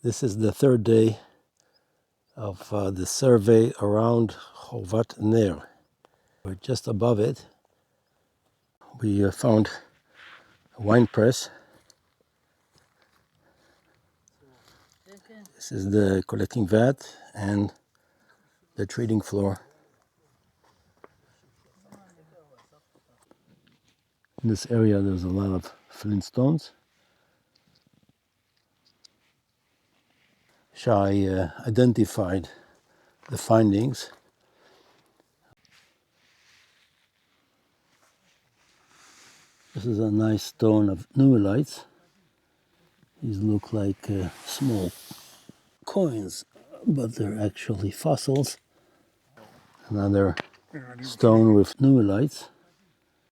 This is the third day of the survey around Horvat Ner. We're just above it. We found a wine press. This is the collecting vat and the trading floor. In this area there's a lot of flint stones. Shay identified the findings. This is a nice stone of Neolithic. These look like small coins, but they're actually fossils. Another stone with Neolithic.